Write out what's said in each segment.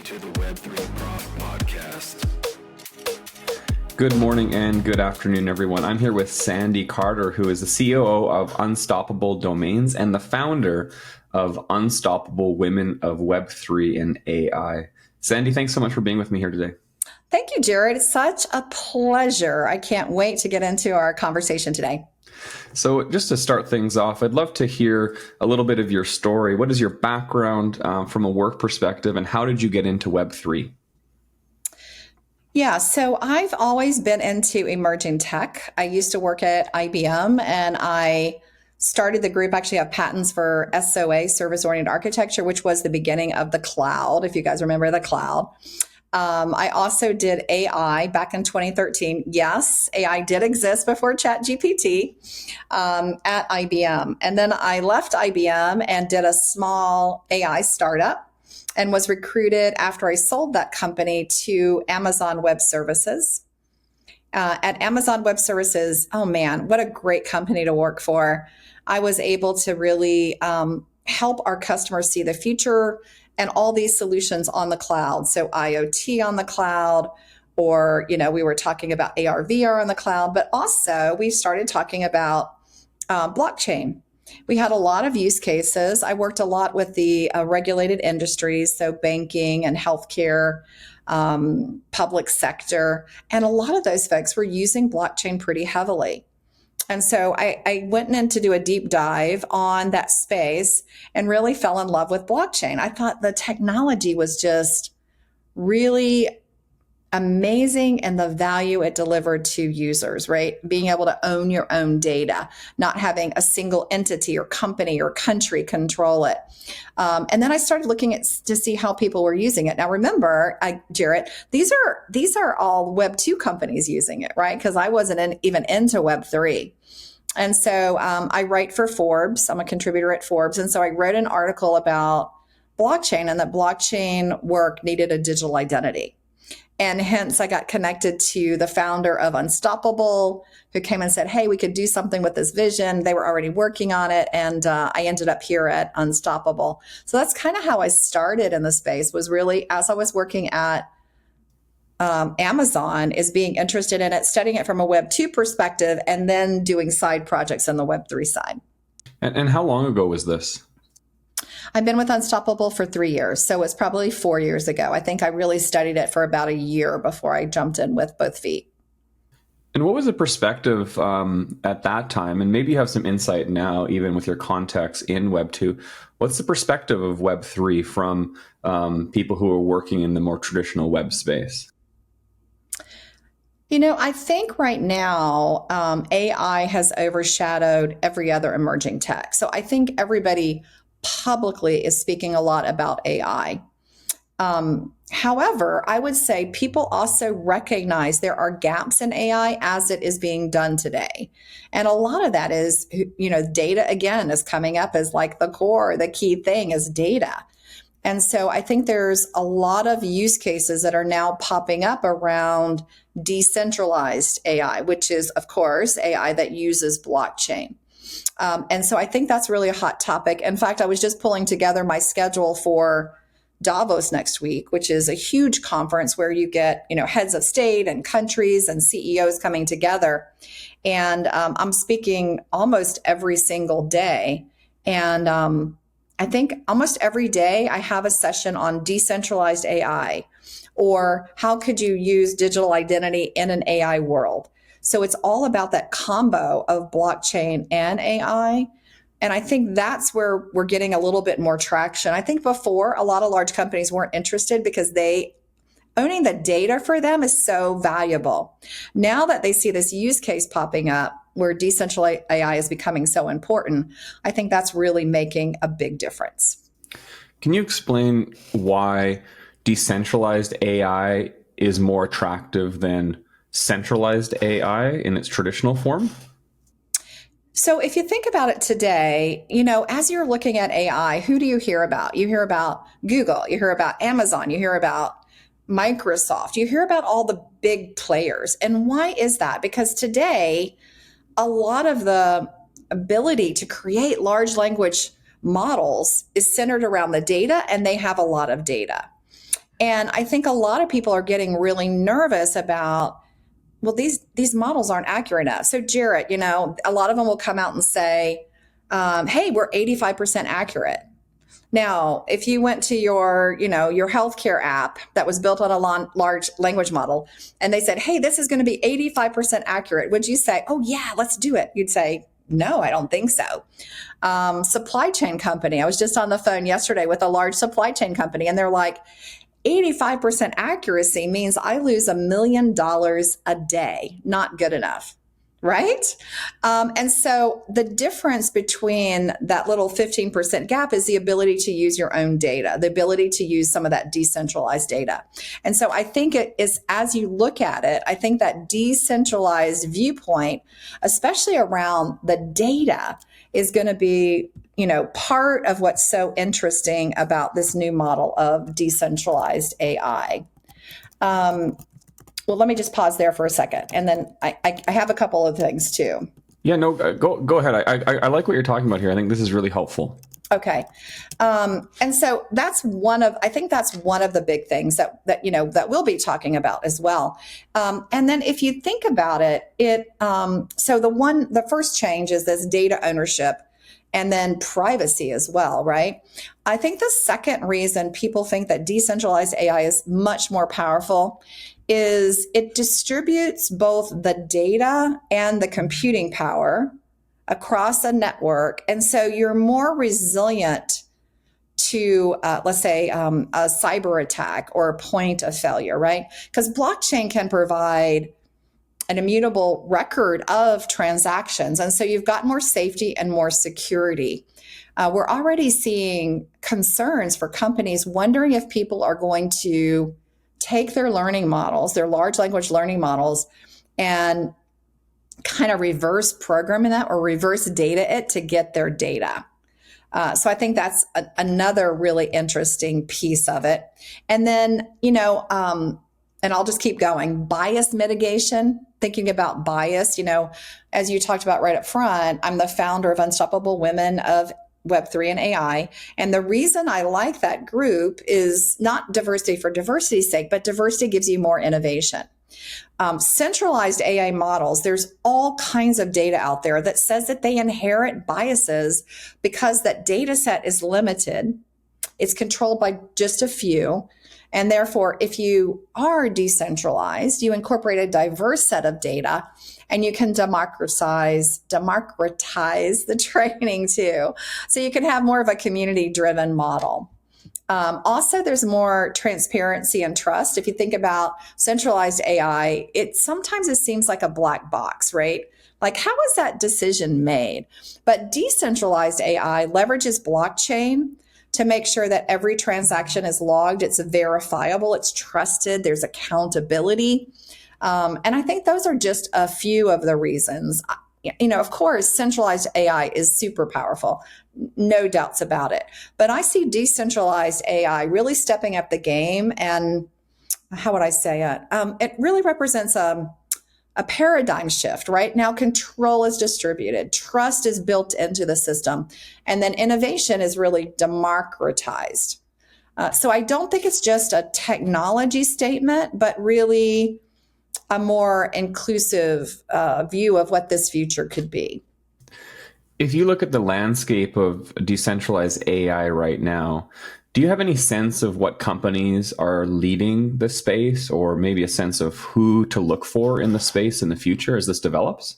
to the Web3 Prof Podcast. Good morning and good afternoon, everyone. I'm here with Sandy Carter, who is the COO of Unstoppable Domains and the founder of Unstoppable Women of Web3 and AI. Sandy, thanks so much for being with me here today. Thank you, Jared. It's such a pleasure. I can't wait to get into our conversation today. So just to start things off, I'd love to hear a little bit of your story. What is your background from a work perspective, and how did you get into Web3? Yeah, so I've always been into emerging tech. I used to work at IBM, and I started the group. Actually, have patents for SOA, service-oriented architecture, which was the beginning of the cloud, if you guys remember the cloud. I also did AI back in 2013. Yes, AI did exist before ChatGPT at IBM. And then I left IBM and did a small AI startup and was recruited after I sold that company to Amazon Web Services. At Amazon Web Services, oh man, what a great company to work for. I was able to really help our customers see the future and all these solutions on the cloud. So IoT on the cloud, or, we were talking about AR, VR on the cloud, but also we started talking about blockchain. We had a lot of use cases. I worked a lot with the regulated industries, so banking and healthcare, public sector, and a lot of those folks were using blockchain pretty heavily. And so I went in to do a deep dive on that space and really fell in love with blockchain. I thought the technology was just really amazing and the value it delivered to users, right? Being able to own your own data, not having a single entity or company or country control it. And then I started looking to see how people were using it. Now, remember, Jarrett, these are all Web2 companies using it, right? Because I wasn't even into Web3. And so I write for Forbes. I'm a contributor at Forbes. And so I wrote an article about blockchain, and that blockchain work needed a digital identity. And hence I got connected to the founder of Unstoppable, who came and said, hey, we could do something with this vision. They were already working on it. And I ended up here at Unstoppable. So that's kind of how I started in the space, was really as I was working at Amazon, is being interested in it, studying it from a Web2 perspective, and then doing side projects on the Web3 side. And how long ago was this? I've been with Unstoppable for 3 years, so it's probably 4 years ago. I think I really studied it for about a year before I jumped in with both feet. And what was the perspective at that time? And maybe you have some insight now, even with your context in Web2. What's the perspective of Web3 from people who are working in the more traditional web space? I think right now AI has overshadowed every other emerging tech. So I think everybody publicly is speaking a lot about AI. However, I would say people also recognize there are gaps in AI as it is being done today. And a lot of that is, data again is coming up as like the key thing is data. And so I think there's a lot of use cases that are now popping up around decentralized AI, which is, of course, AI that uses blockchain. And so I think that's really a hot topic. In fact, I was just pulling together my schedule for Davos next week, which is a huge conference where you get, heads of state and countries and CEOs coming together. And I'm speaking almost every single day. And I think almost every day I have a session on decentralized AI, or how could you use digital identity in an AI world? So it's all about that combo of blockchain and AI. And I think that's where we're getting a little bit more traction. I think before, a lot of large companies weren't interested because owning the data for them is so valuable. Now that they see this use case popping up where decentralized AI is becoming so important, I think that's really making a big difference. Can you explain why decentralized AI is more attractive than centralized AI in its traditional form? So if you think about it today, as you're looking at AI, who do you hear about? You hear about Google, you hear about Amazon, you hear about Microsoft, you hear about all the big players. And why is that? Because today, a lot of the ability to create large language models is centered around the data, and they have a lot of data. And I think a lot of people are getting really nervous about, well, these models aren't accurate enough. So Jarrett, a lot of them will come out and say, hey, we're 85% accurate. Now, if you went to your healthcare app that was built on a large language model, and they said, hey, this is going to be 85% accurate, would you say, oh yeah, let's do it? You'd say, no, I don't think so. Supply chain company. I was just on the phone yesterday with a large supply chain company, and they're like, 85% accuracy means I lose $1 million a day. Not good enough. Right? And so the difference between that little 15% gap is the ability to use your own data, the ability to use some of that decentralized data. And so I think it is, as you look at it, I think that decentralized viewpoint, especially around the data, is going to be, part of what's so interesting about this new model of decentralized AI. Well, let me just pause there for a second. And then I have a couple of things too. Yeah, no, go ahead. I like what you're talking about here. I think this is really helpful. Okay. And so that's one of the big things that we'll be talking about as well. And then if you think about it, so the first change is this data ownership and then privacy as well, right? I think the second reason people think that decentralized AI is much more powerful is it distributes both the data and the computing power across a network. And so you're more resilient to, let's say, a cyber attack or a point of failure, right? Because blockchain can provide an immutable record of transactions. And so you've got more safety and more security. We're already seeing concerns for companies wondering if people are going to take their learning models, their large language learning models, and kind of reverse programming that or reverse data it to get their data. So I think that's another really interesting piece of it. And then, and I'll just keep going, bias mitigation, thinking about bias, as you talked about right up front, I'm the founder of Unstoppable Women of Web3 and AI. And the reason I like that group is not diversity for diversity's sake, but diversity gives you more innovation. Centralized AI models, there's all kinds of data out there that says that they inherit biases because that data set is limited. It's controlled by just a few. And therefore, if you are decentralized, you incorporate a diverse set of data and you can democratize the training too. So you can have more of a community-driven model. Also, there's more transparency and trust. If you think about centralized AI, sometimes it seems like a black box, right? Like, how was that decision made? But decentralized AI leverages blockchain to make sure that every transaction is logged, it's verifiable, it's trusted, there's accountability. And I think those are just a few of the reasons. Of course, centralized AI is super powerful, no doubts about it. But I see decentralized AI really stepping up the game. And how would I say it? It really represents a paradigm shift, right? Now control is distributed, trust is built into the system, and then innovation is really democratized. So I don't think it's just a technology statement, but really a more inclusive view of what this future could be. If you look at the landscape of decentralized AI right now, do you have any sense of what companies are leading the space, or maybe a sense of who to look for in the space in the future as this develops?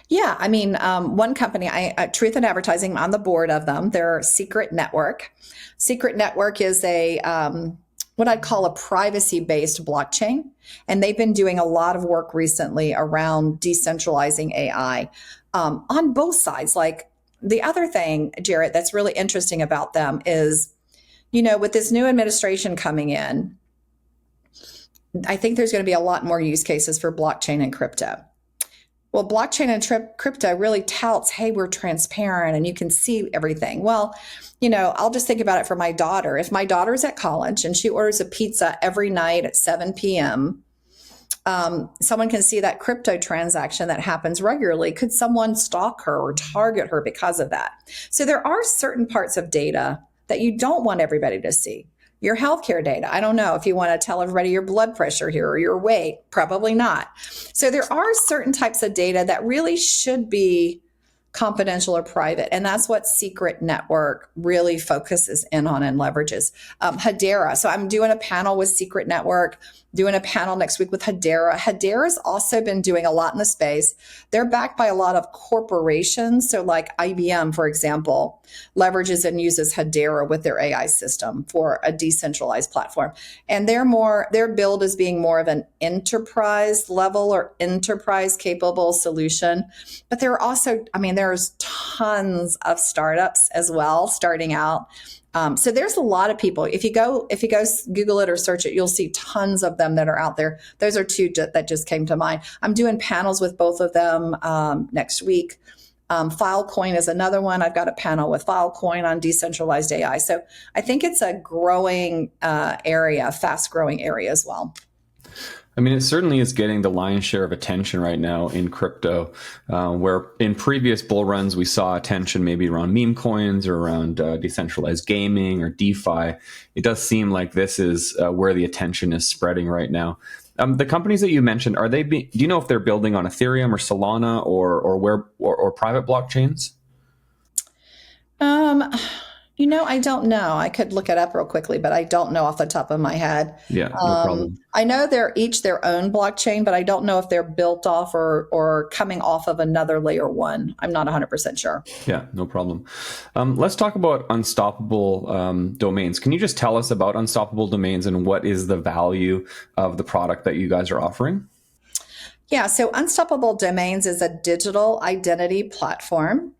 Yeah, I mean, one company, Truth in Advertising, I'm on the board of them. They're Secret Network. Secret Network is what I'd call a privacy-based blockchain. And they've been doing a lot of work recently around decentralizing AI on both sides. Like, the other thing, Jarrett, that's really interesting about them is, with this new administration coming in, I think there's going to be a lot more use cases for blockchain and crypto. Well, blockchain and crypto really touts, hey, we're transparent and you can see everything. Well, I'll just think about it for my daughter. If my daughter's at college and she orders a pizza every night at 7 p.m., someone can see that crypto transaction that happens regularly. Could someone stalk her or target her because of that? So there are certain parts of data that you don't want everybody to see. your healthcare data. I don't know if you want to tell everybody your blood pressure here or your weight, probably not. So there are certain types of data that really should be confidential or private. And that's what Secret Network really focuses in on and leverages. Hedera. So I'm doing a panel with Secret Network, doing a panel next week with Hedera. Hedera's also been doing a lot in the space. They're backed by a lot of corporations. So like IBM, for example, leverages and uses Hedera with their AI system for a decentralized platform. And their build is being more of an enterprise level or enterprise capable solution. But there are also, there's tons of startups as well starting out. So there's a lot of people. If you go Google it or search it, you'll see tons of them that are out there. Those are two that just came to mind. I'm doing panels with both of them next week. Filecoin is another one. I've got a panel with Filecoin on decentralized AI. So I think it's a growing area, fast growing area as well. It certainly is getting the lion's share of attention right now in crypto, where in previous bull runs, we saw attention maybe around meme coins or around decentralized gaming or DeFi. It does seem like this is where the attention is spreading right now. The companies that you mentioned, do you know if they're building on Ethereum or Solana or private blockchains? I don't know. I could look it up real quickly, but I don't know off the top of my head. Yeah, no problem. I know they're each their own blockchain, but I don't know if they're built off or coming off of another layer one. I'm not 100% sure. Yeah, no problem. Let's talk about Unstoppable Domains. Can you just tell us about Unstoppable Domains and what is the value of the product that you guys are offering? Yeah, so Unstoppable Domains is a digital identity platform.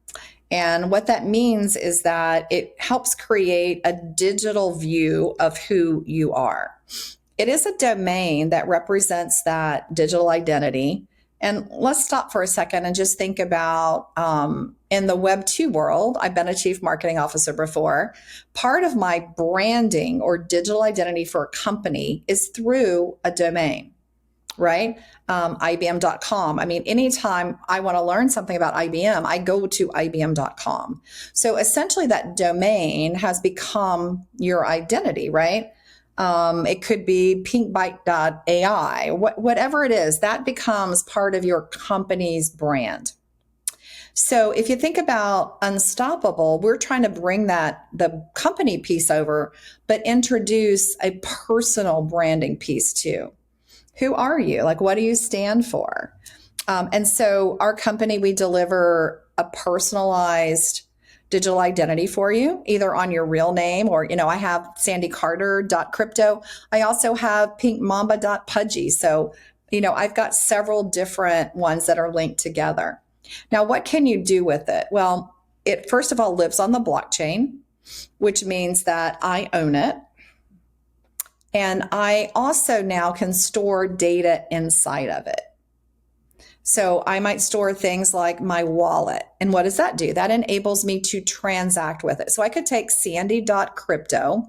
And what that means is that it helps create a digital view of who you are. It is a domain that represents that digital identity. And let's stop for a second and just think about in the Web2 world, I've been a chief marketing officer before. Part of my branding or digital identity for a company is through a domain, right? IBM.com. Anytime I want to learn something about IBM, I go to IBM.com. So essentially that domain has become your identity, right? It could be pinkbite.ai, whatever it is, that becomes part of your company's brand. So if you think about Unstoppable, we're trying to bring the company piece over, but introduce a personal branding piece too. Who are you? What do you stand for? And so our company, we deliver a personalized digital identity for you, either on your real name or, I have sandycarter.crypto. I also have pinkmamba.pudgy. So, I've got several different ones that are linked together. Now, what can you do with it? Well, it first of all lives on the blockchain, which means that I own it. And I also now can store data inside of it. So I might store things like my wallet. And what does that do? That enables me to transact with it. So I could take sandy.crypto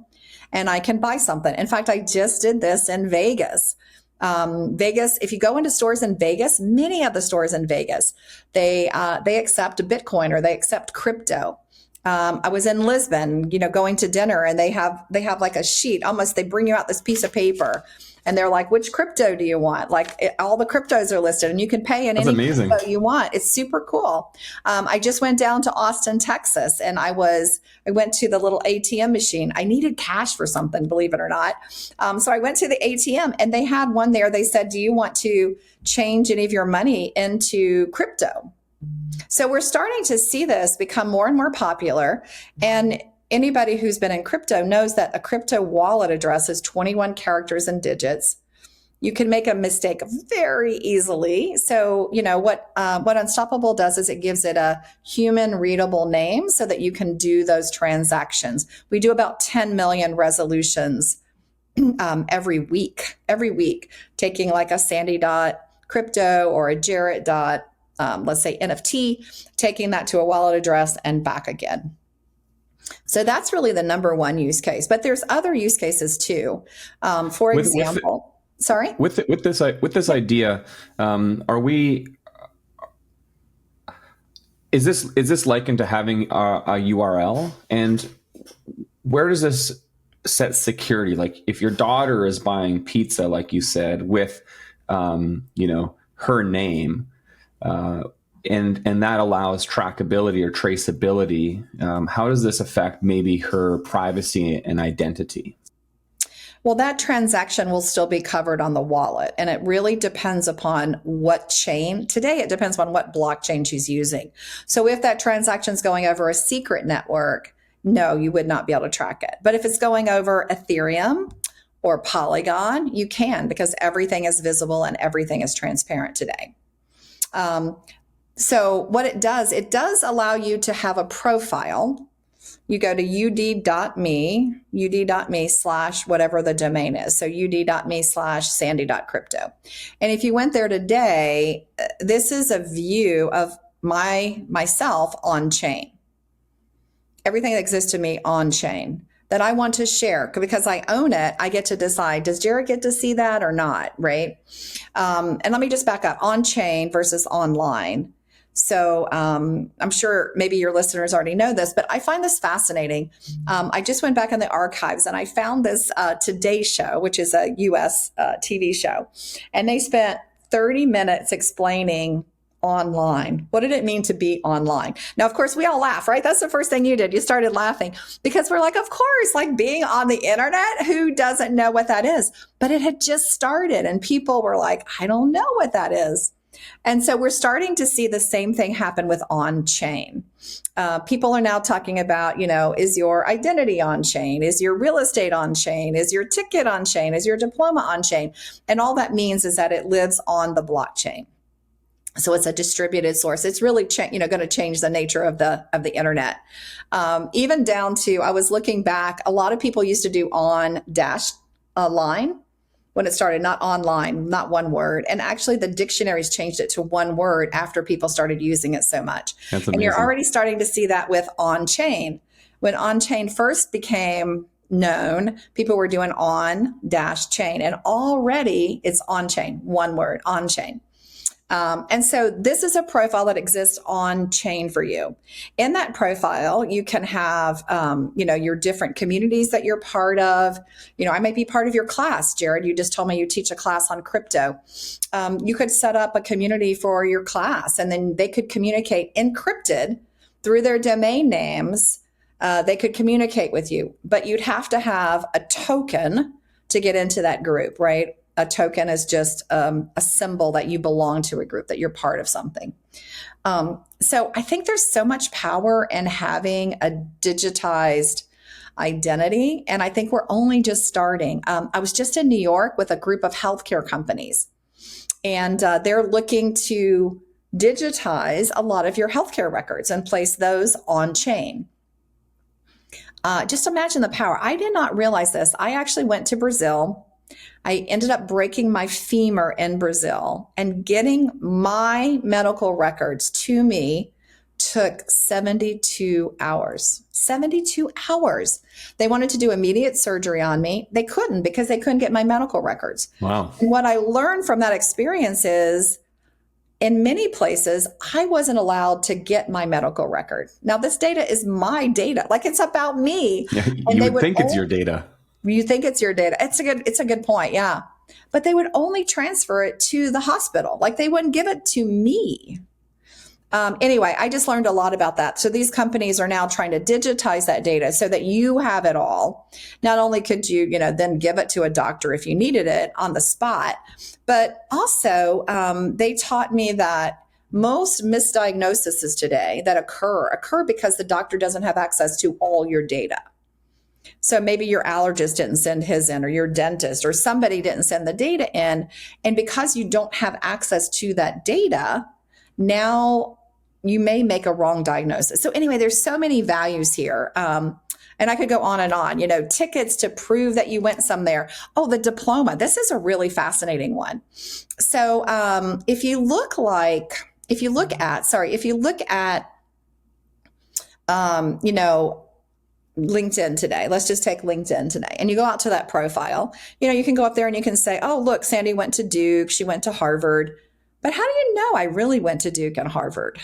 and I can buy something. In fact, I just did this in Vegas. If you go into stores in Vegas, many of the stores in Vegas, they accept Bitcoin or they accept crypto. I was in Lisbon, going to dinner, and they have like a sheet. Almost, they bring you out this piece of paper, and they're like, "Which crypto do you want?" All the cryptos are listed, and you can pay in any crypto you want. It's super cool. I just went down to Austin, Texas, and I went to the little ATM machine. I needed cash for something, believe it or not. So I went to the ATM, and they had one there. They said, "Do you want to change any of your money into crypto?" So we're starting to see this become more and more popular. And anybody who's been in crypto knows that a crypto wallet address is 21 characters and digits. You can make a mistake very easily. So, what Unstoppable does is it gives it a human readable name so that you can do those transactions. We do about 10 million resolutions every week, taking like a sandy.crypto or a Jarrett. Let's say NFT, taking that to a wallet address and back again. So that's really the number one use case, but there's other use cases too. For example, with this idea, is this likened to having a URL, and where does this set security? Like if your daughter is buying pizza, like you said, with, her name, and that allows trackability or traceability, how does this affect maybe her privacy and identity? Well, that transaction will still be covered on the wallet. And it really depends upon what chain. Today, it depends on what blockchain she's using. So if that transaction is going over a secret network, no, you would not be able to track it. But if it's going over Ethereum or Polygon, you can, because everything is visible and everything is transparent today. So what it does allow you to have a profile. You go to ud.me / whatever the domain is. So ud.me / sandy.crypto. And if you went there today, this is a view of myself on chain. Everything that exists to me on chain that I want to share, because I own it, I get to decide, does Jared get to see that or not, right? And let me just back up, on chain versus online. So I'm sure maybe your listeners already know this, but I find this fascinating. I just went back in the archives and I found this Today Show, which is a US TV show. And they spent 30 minutes explaining online. What did it mean to be online? Now, of course, we all laugh, right? That's the first thing you did. You started laughing because we're like, of course, like being on the internet, who doesn't know what that is? But it had just started and people were like, I don't know what that is. And so we're starting to see the same thing happen with on-chain. People are now talking about, is your identity on-chain? Is your real estate on-chain? Is your ticket on-chain? Is your diploma on-chain? And all that means is that it lives on the blockchain. So it's a distributed source. It's really going to change the nature of the internet. Even down to, I was looking back, a lot of people used to do on-line. When it started, not online, not one word. And actually the dictionaries changed it to one word after people started using it so much. That's amazing. And you're already starting to see that with on-chain. When on-chain first became known, people were doing on-chain. And already it's on-chain, one word, on-chain. And so this is a profile that exists on chain for you. In that profile, you can have, your different communities that you're part of. I might be part of your class, Jared. You just told me you teach a class on crypto. You could set up a community for your class, and then they could communicate encrypted through their domain names. They could communicate with you, but you'd have to have a token to get into that group, right? A token is just a symbol that you belong to a group, that you're part of something. So I think there's so much power in having a digitized identity. And I think we're only just starting. I was just in New York with a group of healthcare companies, and they're looking to digitize a lot of your healthcare records and place those on chain. Just imagine the power. I did not realize this. I actually went to Brazil. I ended up breaking my femur in Brazil, and getting my medical records to me took 72 hours. 72 hours. They wanted to do immediate surgery on me. They couldn't, because they couldn't get my medical records. Wow. And what I learned from that experience is, in many places, I wasn't allowed to get my medical record. Now, this data is my data. Like, it's about me. Yeah, and you would think it's your data. You think it's your data. It's a good point. Yeah. But they would only transfer it to the hospital. Like, they wouldn't give it to me. Anyway, I just learned a lot about that. So these companies are now trying to digitize that data so that you have it all. Not only could you, then give it to a doctor if you needed it on the spot, but also they taught me that most misdiagnoses today that occur because the doctor doesn't have access to all your data. So maybe your allergist didn't send his in, or your dentist, or somebody didn't send the data in. And because you don't have access to that data, now you may make a wrong diagnosis. So anyway, there's so many values here. And I could go on and on, tickets to prove that you went somewhere. Oh, the diploma. This is a really fascinating one. So if you look at, LinkedIn today. Let's just take LinkedIn today. And you go out to that profile. You can go up there and you can say, oh, look, Sandy went to Duke. She went to Harvard. But how do you know I really went to Duke and Harvard?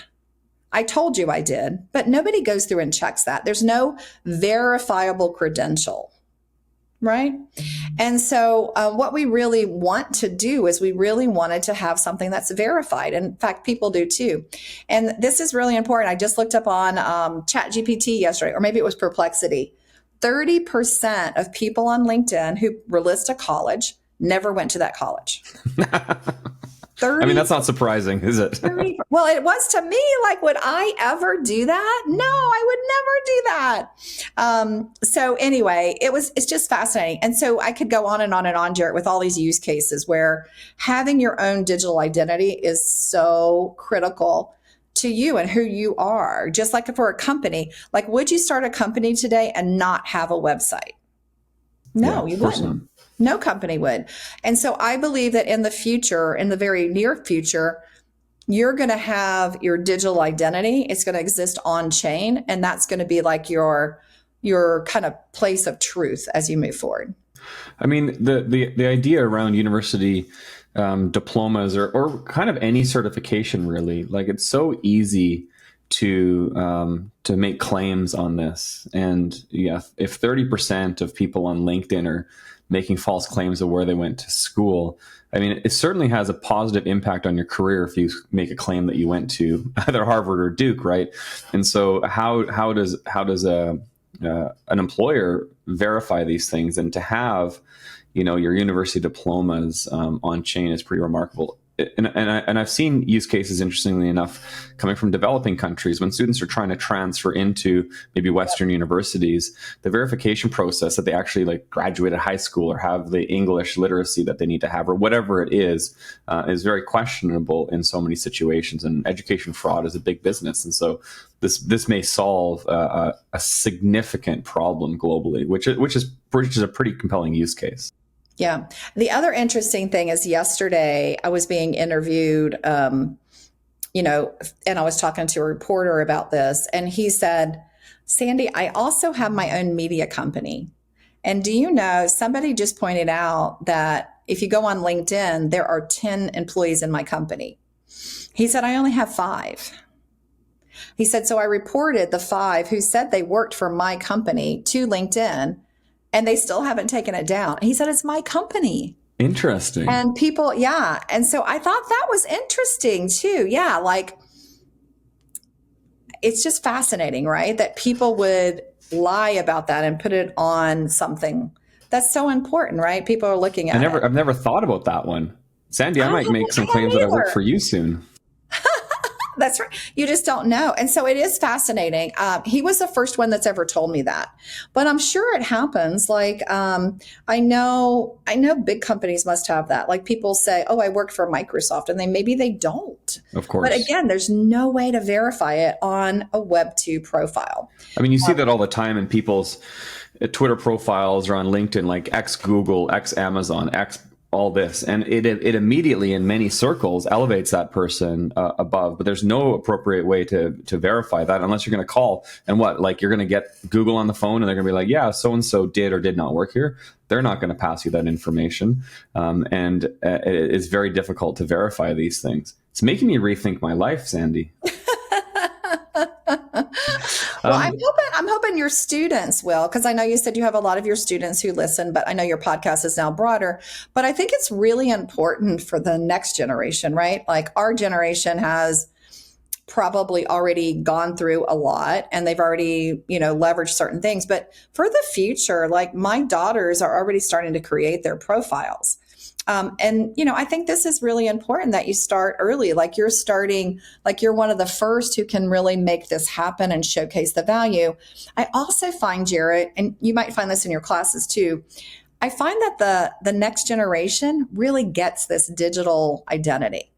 I told you I did, but nobody goes through and checks that. There's no verifiable credential. right? And so what we really want to do is we really wanted to have something that's verified. In fact, people do too. And this is really important. I just looked up on ChatGPT yesterday, or maybe it was Perplexity. 30% of people on LinkedIn who were listed a college never went to that college. 30, I mean, that's not surprising, is it? 30, well, it was to me. Like, would I ever do that? No, I would never do that. So anyway, it's just fascinating. And so I could go on and on and on, Jarrett, with all these use cases where having your own digital identity is so critical to you and who you are. Just like for a company, like, would you start a company today and not have a website? No, you wouldn't. No company would. And so I believe that in the future, in the very near future, you're going to have your digital identity. It's going to exist on chain. And that's going to be like your kind of place of truth as you move forward. I mean, the idea around university diplomas or kind of any certification, really, like, it's so easy to make claims on this. And yeah, if 30% of people on LinkedIn are making false claims of where they went to school, I mean, it certainly has a positive impact on your career if you make a claim that you went to either Harvard or Duke, right? And so how does an employer verify these things? And to have, your university diplomas on chain is pretty remarkable. And I've seen use cases, interestingly enough, coming from developing countries when students are trying to transfer into maybe Western universities. The verification process that they actually like graduated high school or have the English literacy that they need to have or whatever it is very questionable in so many situations. And education fraud is a big business, and so this may solve a significant problem globally, which is a pretty compelling use case. Yeah. The other interesting thing is yesterday I was being interviewed, and I was talking to a reporter about this, and he said, Sandy, I also have my own media company. And do you know, somebody just pointed out that if you go on LinkedIn, there are 10 employees in my company. He said, I only have 5. He said, so I reported the 5 who said they worked for my company to LinkedIn, and they still haven't taken it down. He said, it's my company. Interesting. And people, yeah. And so I thought that was interesting too. Yeah. Like, it's just fascinating, right? That people would lie about that and put it on something that's so important, right? People are looking at it. I've never thought about that one. Sandy, I might make some claims that I work for you soon. That's right. You just don't know. And so it is fascinating. He was the first one that's ever told me that, but I'm sure it happens. Like, I know big companies must have that. Like, people say, oh, I work for Microsoft, and maybe they don't. Of course. But again, there's no way to verify it on a Web2 profile. I mean, you see that all the time in people's Twitter profiles or on LinkedIn, like ex Google, ex Amazon, ex all this, and it immediately in many circles elevates that person above, but there's no appropriate way to verify that unless you're going to call and you're going to get Google on the phone and they're going to be like, yeah, so and so did or did not work here. They're not going to pass you that information, and it is very difficult to verify these things. It's making me rethink my life, Sandy. Well, I'm hoping your students will, because I know you said you have a lot of your students who listen, but I know your podcast is now broader. But I think it's really important for the next generation, right? Like, our generation has probably already gone through a lot and they've already, leveraged certain things. But for the future, like, my daughters are already starting to create their profiles. I think this is really important that you start early. Like, you're starting, like, you're one of the first who can really make this happen and showcase the value. I also find, Jarrett, and you might find this in your classes too, I find that the next generation really gets this digital identity.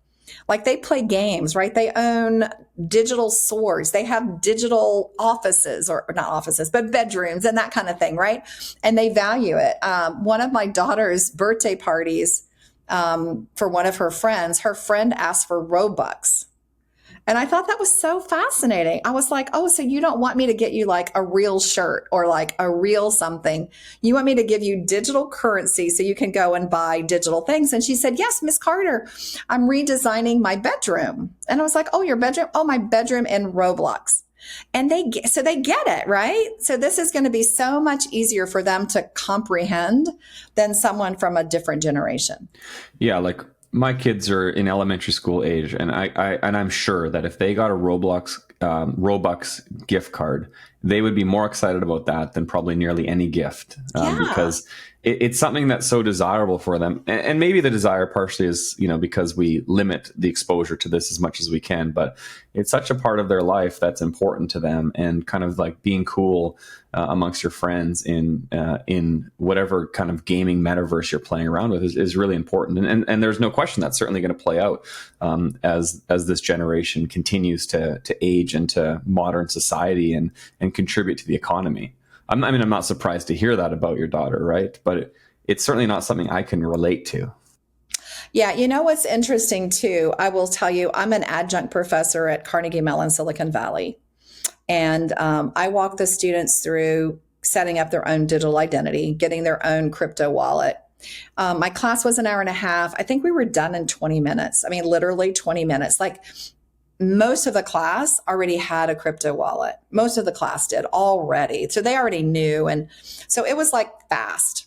Like, they play games, right? They own digital swords. They have digital offices, or not offices, but bedrooms and that kind of thing, right? And they value it. One of my daughter's birthday parties, for one of her friend asked for Robux. And I thought that was so fascinating. I was like, oh, so you don't want me to get you like a real shirt or like a real something. You want me to give you digital currency so you can go and buy digital things. And she said, yes, Miss Carter, I'm redesigning my bedroom. And I was like, oh, your bedroom? Oh, my bedroom in Roblox. And so they get it, right? So this is going to be so much easier for them to comprehend than someone from a different generation. Yeah, like my kids are in elementary school age, and I'm sure that if they got a Robux gift card, they would be more excited about that than probably nearly any gift, because it's something that's so desirable for them. And maybe the desire partially is, because we limit the exposure to this as much as we can, but it's such a part of their life that's important to them, and kind of like being cool amongst your friends in whatever kind of gaming metaverse you're playing around with is really important. And there's no question that's certainly going to play out as this generation continues to age into modern society and contribute to the economy. I'm not surprised to hear that about your daughter, right? But it's certainly not something I can relate to. Yeah, you know what's interesting too? I will tell you, I'm an adjunct professor at Carnegie Mellon, Silicon Valley. And I walk the students through setting up their own digital identity, getting their own crypto wallet. My class was an hour and a half. I think we were done in 20 minutes. I mean, literally 20 minutes. Like most of the class already had a crypto wallet. Most of the class did already. So they already knew. And so it was like fast.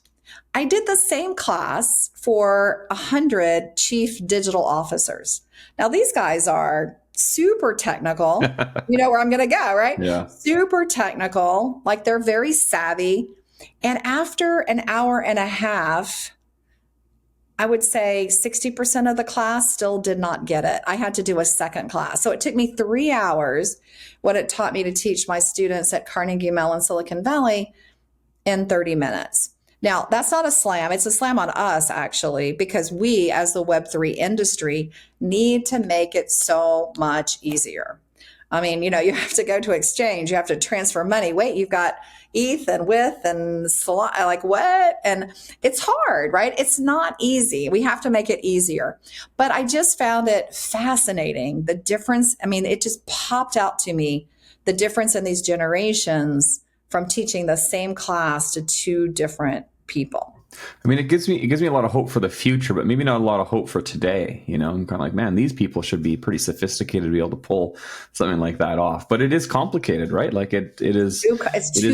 I did the same class for 100 chief digital officers. Now, these guys are super technical. You know where I'm going to go, right? Yeah. Super technical, like they're very savvy. And after an hour and a half, I would say 60% of the class still did not get it. I had to do a second class. So it took me 3 hours, what it taught me to teach my students at Carnegie Mellon, Silicon Valley, in 30 minutes. Now, that's not a slam. It's a slam on us, actually, because we, as the Web3 industry, need to make it so much easier. I mean, you have to go to exchange. You have to transfer money. Wait, you've got ETH and WITH and like what? And it's hard, right? It's not easy. We have to make it easier. But I just found it fascinating. The difference, I mean, it just popped out to me, the difference in these generations from teaching the same class to two different people. I mean, it gives me a lot of hope for the future, but maybe not a lot of hope for today. I'm kind of like, man, these people should be pretty sophisticated to be able to pull something like that off. But it is complicated, right? Like it is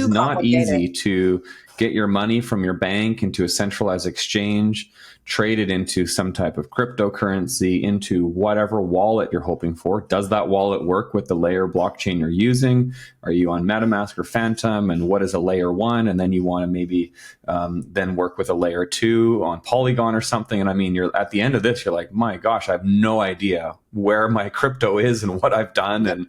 not easy to get your money from your bank into a centralized exchange, trade it into some type of cryptocurrency, into whatever wallet you're hoping for. Does that wallet work with the layer blockchain you're using? Are you on MetaMask or Phantom? And what is a layer 1? And then you want to maybe then work with a layer 2 on Polygon or something. And I mean, you're at the end of this, you're like, my gosh, I have no idea where my crypto is and what I've done. And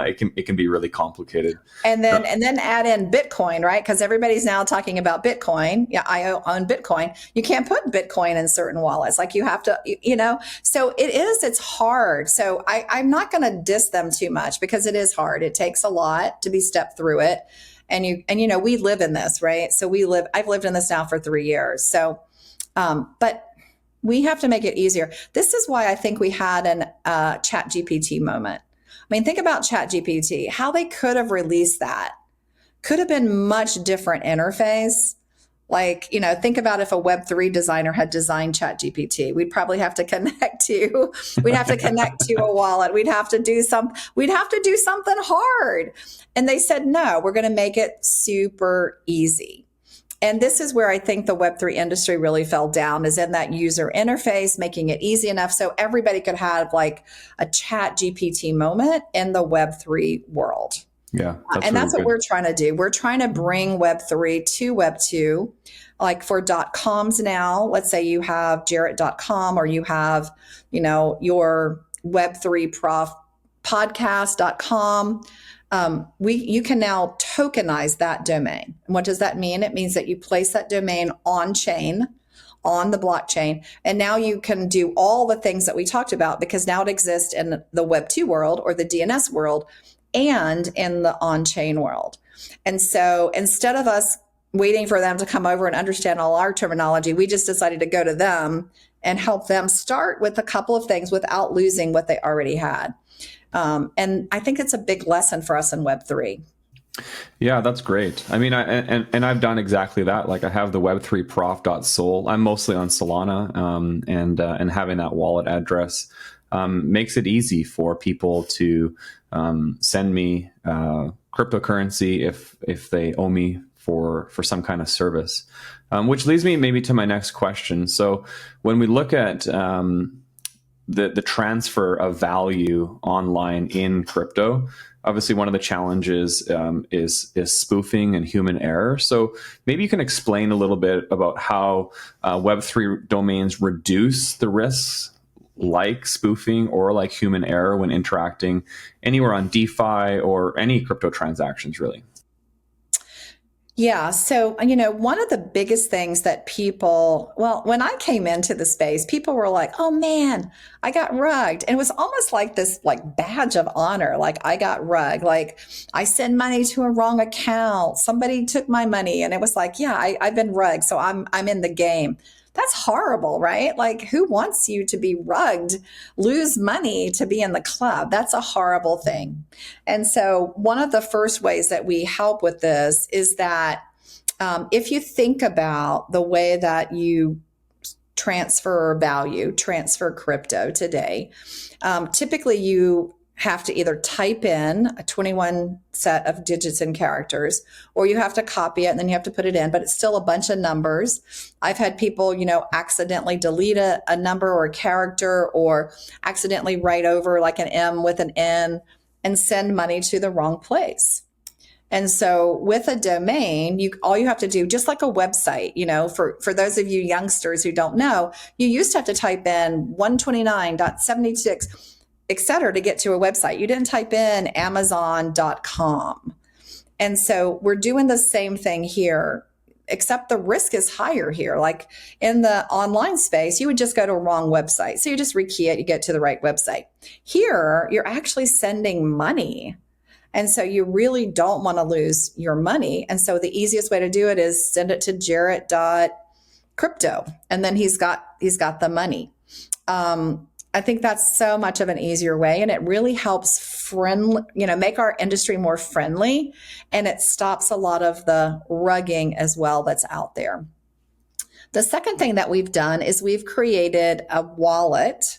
it can be really complicated. And then add in Bitcoin, right? Because everybody's now talking about Bitcoin. Yeah, I own Bitcoin. You can't put Bitcoin in certain wallets. Like you have to, so it's hard. So I'm not going to diss them too much because it is hard. It takes a lot to be stepped through it. And we live in this, right? So I've lived in this now for 3 years. So, but we have to make it easier. This is why I think we had an Chat GPT moment. I mean, think about Chat GPT, how they could have released that. Could have been much different interface. Like, think about if a Web3 designer had designed Chat GPT, we'd probably have to connect to a wallet. We'd have to do something hard. And they said, no, we're going to make it super easy. And this is where I think the Web3 industry really fell down, is in that user interface, making it easy enough so everybody could have like a Chat GPT moment in the Web3 world. Yeah. And that's what we're trying to do. We're trying to bring Web3 to Web2. Like for .coms now, let's say you have Jarrett.com or you have, your Web3 prof podcast.com. You can now tokenize that domain. And what does that mean? It means that you place that domain on chain, on the blockchain. And now you can do all the things that we talked about, because now it exists in the Web2 world or the DNS world and in the on-chain world. And so instead of us waiting for them to come over and understand all our terminology, we just decided to go to them and help them start with a couple of things without losing what they already had. And I think it's a big lesson for us in Web3. Yeah, that's great. I mean, and I've done exactly that. Like I have the Web3prof.sol. I'm mostly on Solana, and having that wallet address makes it easy for people to send me cryptocurrency if they owe me for some kind of service. Which leads me maybe to my next question. So when we look at the transfer of value online in crypto, obviously one of the challenges is spoofing and human error. So maybe you can explain a little bit about how Web3 domains reduce the risks like spoofing or like human error when interacting anywhere on DeFi or any crypto transactions, really. Yeah. So, one of the biggest things that when I came into the space, people were like, oh man, I got rugged. And it was almost like this badge of honor. Like I got rugged. Like I sent money to a wrong account. Somebody took my money. And it was like, yeah, I've been rugged. So I'm in the game. That's horrible, right? Like who wants you to be rugged, lose money to be in the club? That's a horrible thing. And so one of the first ways that we help with this is that if you think about the way that you transfer value, transfer crypto today, typically you have to either type in a 21 set of digits and characters, or you have to copy it and then you have to put it in, but it's still a bunch of numbers. I've had people, accidentally delete a number or a character, or accidentally write over like an M with an N and send money to the wrong place. And so with a domain, all you have to do, just like a website, for those of you youngsters who don't know, you used to have to type in 129.76 et cetera, to get to a website. You didn't type in Amazon.com. And so we're doing the same thing here, except the risk is higher here. Like in the online space, you would just go to a wrong website. So you just rekey it, you get to the right website. Here, you're actually sending money. And so you really don't want to lose your money. And so the easiest way to do it is send it to Jarrett.crypto. And then he's got the money. I think that's so much of an easier way, and it really helps make our industry more friendly, and it stops a lot of the rugging as well that's out there. The second thing that we've done is we've created a wallet.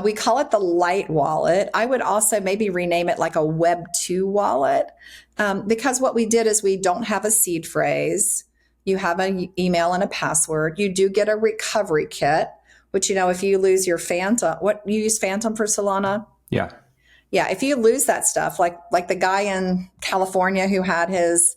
We call it the Light Wallet. I would also maybe rename it like a Web2 wallet, because what we did is we don't have a seed phrase. You have an email and a password. You do get a recovery kit, which, if you lose your Phantom, what you use Phantom for Solana? Yeah. Yeah. If you lose that stuff, like the guy in California who had his,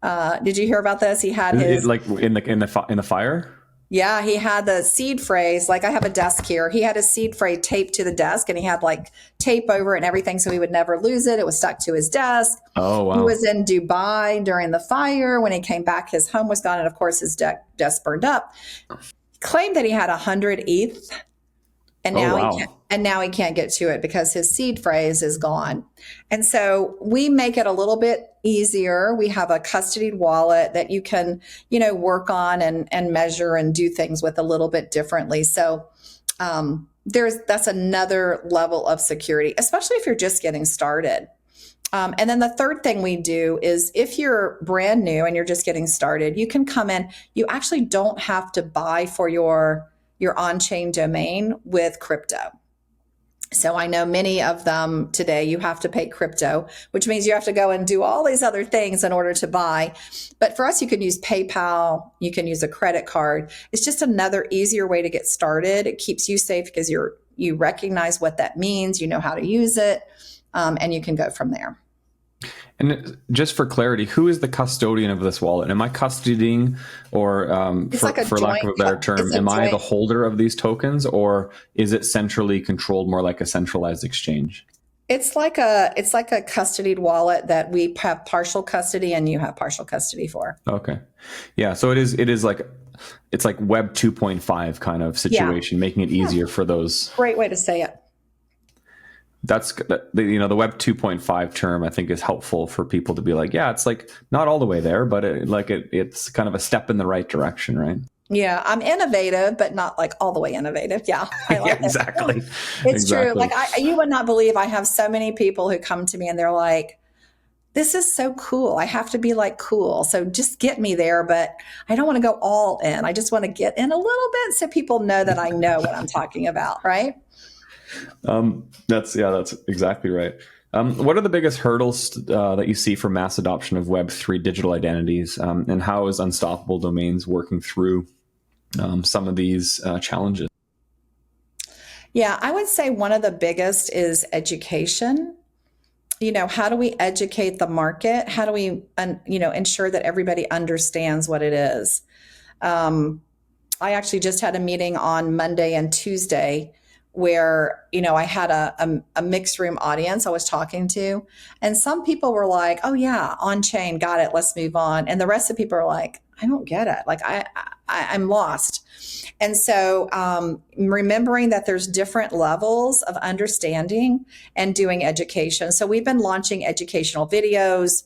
did you hear about this? He had his, like in the fire. Yeah. He had the seed phrase. Like I have a desk here. He had a seed phrase taped to the desk, and he had like tape over it and everything, so he would never lose it. It was stuck to his desk. Oh, wow. He was in Dubai during the fire. When he came back, his home was gone. And of course his desk burned up. Claimed that he had 100 ETH, and now he can't get to it because his seed phrase is gone. And so we make it a little bit easier. We have a custodied wallet that you can, work on and measure and do things with a little bit differently. So that's another level of security, especially if you're just getting started. And then the third thing we do is if you're brand new and you're just getting started, you can come in. You actually don't have to buy for your on-chain domain with crypto. So I know many of them today, you have to pay crypto, which means you have to go and do all these other things in order to buy. But for us, you can use PayPal, you can use a credit card. It's just another easier way to get started. It keeps you safe because you recognize what that means, you know how to use it. And you can go from there. And just for clarity, who is the custodian of this wallet? Am I custodying, or for lack of a better term, am I the holder of these tokens, or is it centrally controlled, more like a centralized exchange? It's like a custodied wallet that we have partial custody and you have partial custody for. Okay. Yeah. So it is like, it's like Web 2.5 kind of situation, making it easier for those. Great way to say it. That's the Web 2.5 term, I think, is helpful for people to be like, yeah, it's like not all the way there, but it's kind of a step in the right direction, right? Yeah, I'm innovative, but not like all the way innovative. Yeah, I like exactly. It's true. Like you would not believe I have so many people who come to me and they're like, this is so cool. I have to be like cool. So just get me there, but I don't want to go all in. I just want to get in a little bit so people know that I know what I'm talking about, right? That's exactly right. What are the biggest hurdles that you see for mass adoption of Web3 digital identities, and how is Unstoppable Domains working through some of these challenges? Yeah, I would say one of the biggest is education. How do we educate the market? How do we, ensure that everybody understands what it is? I actually just had a meeting on Monday and Tuesday where, I had a mixed room audience I was talking to. And some people were like, oh, yeah, on chain, got it, let's move on. And the rest of the people are like, I don't get it. Like, I'm lost. And so remembering that there's different levels of understanding and doing education. So we've been launching educational videos.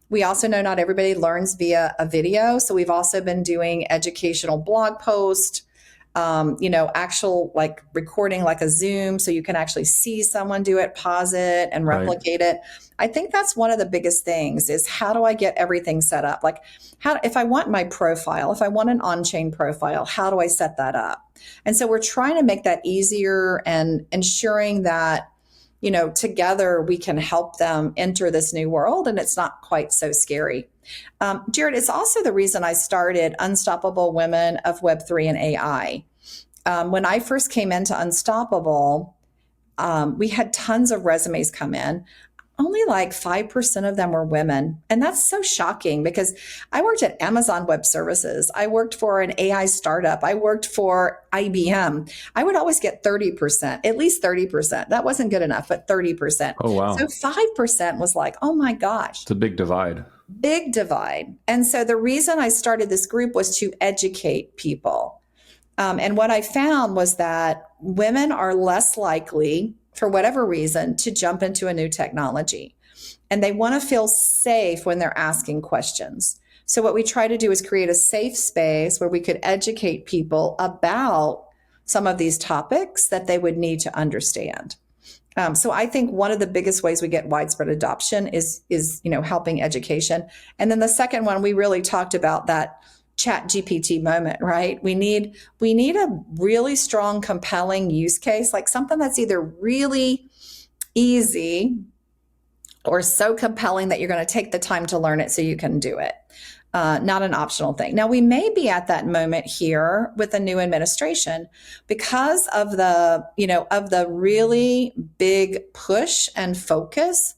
We also know not everybody learns via a video. So we've also been doing educational blog posts, actual like recording like a Zoom so you can actually see someone do it, pause it, and replicate it. I think that's one of the biggest things is how do I get everything set up? Like if I want my profile, if I want an on-chain profile, how do I set that up? And so we're trying to make that easier and ensuring that together we can help them enter this new world and it's not quite so scary. Jared, it's also the reason I started Unstoppable Women of Web3 and AI. When I first came into Unstoppable, we had tons of resumes come in. Only like 5% of them were women. And that's so shocking because I worked at Amazon Web Services. I worked for an AI startup. I worked for IBM. I would always get 30%, at least 30%. That wasn't good enough, but 30%. Oh, wow. So 5% was like, oh my gosh. It's a big divide. Big divide. And so the reason I started this group was to educate people. And what I found was that women are less likely, for whatever reason, to jump into a new technology. And they want to feel safe when they're asking questions. So what we try to do is create a safe space where we could educate people about some of these topics that they would need to understand. So I think one of the biggest ways we get widespread adoption is helping education. And then the second one, we really talked about that Chat GPT moment, right? We need a really strong, compelling use case, like something that's either really easy or so compelling that you're going to take the time to learn it so you can do it. Not an optional thing. Now, we may be at that moment here with a new administration because of the really big push and focus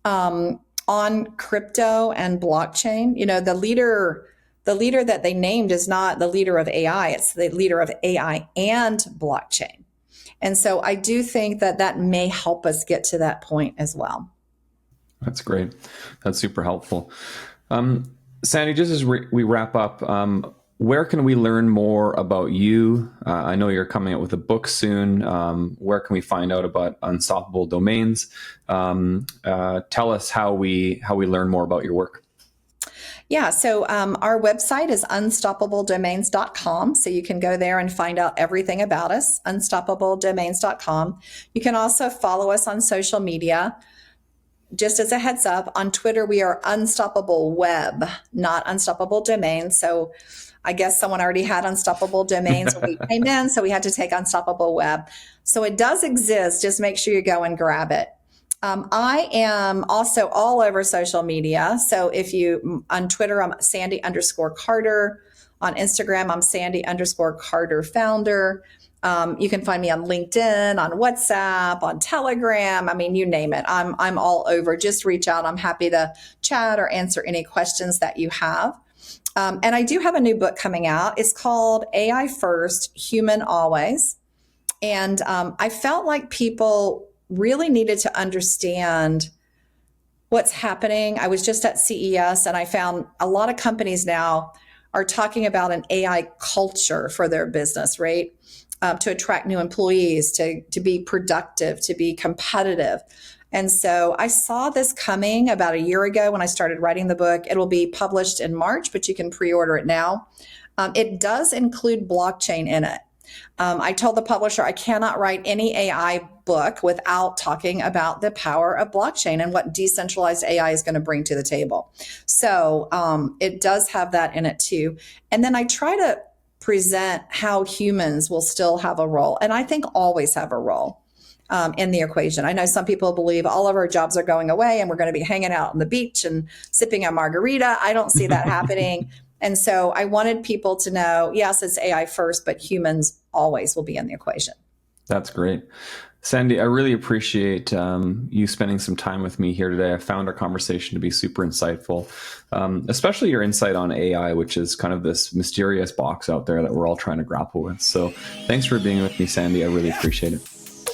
on crypto and blockchain. The leader that they named is not the leader of AI, it's the leader of AI and blockchain. And so I do think that may help us get to that point as well. That's great. That's super helpful. Sandy, just as we wrap up, where can we learn more about you? I know you're coming out with a book soon. Where can we find out about Unstoppable Domains? Tell us how we learn more about your work. Yeah, so our website is unstoppabledomains.com. So you can go there and find out everything about us, unstoppabledomains.com. You can also follow us on social media. Just as a heads up, on Twitter, we are Unstoppable Web, not Unstoppable Domains. So I guess someone already had Unstoppable Domains when we came in, so we had to take Unstoppable Web. So it does exist. Just make sure you go and grab it. I am also all over social media. So on Twitter, I'm Sandy_Carter. On Instagram, I'm Sandy_Carter founder. You can find me on LinkedIn, on WhatsApp, on Telegram. I mean, you name it. I'm all over. Just reach out. I'm happy to chat or answer any questions that you have. And I do have a new book coming out. It's called AI First, Human Always. And I felt like people really needed to understand what's happening. I was just at CES and I found a lot of companies now are talking about an AI culture for their business, right? To attract new employees, to be productive, to be competitive. And so I saw this coming about a year ago when I started writing the book. It'll be published in March, but you can pre-order it now. It does include blockchain in it. I told the publisher I cannot write any AI book without talking about the power of blockchain and what decentralized AI is going to bring to the table. So it does have that in it too. And then I try to present how humans will still have a role, and I think always have a role. in the equation. I know some people believe all of our jobs are going away and we're going to be hanging out on the beach and sipping a margarita. I don't see that happening. And so I wanted people to know, yes, it's AI first, but humans always will be in the equation. That's great. Sandy, I really appreciate you spending some time with me here today. I found our conversation to be super insightful, especially your insight on AI, which is kind of this mysterious box out there that we're all trying to grapple with. So thanks for being with me, Sandy. I really appreciate it.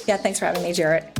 Yeah, thanks for having me, Jarrett.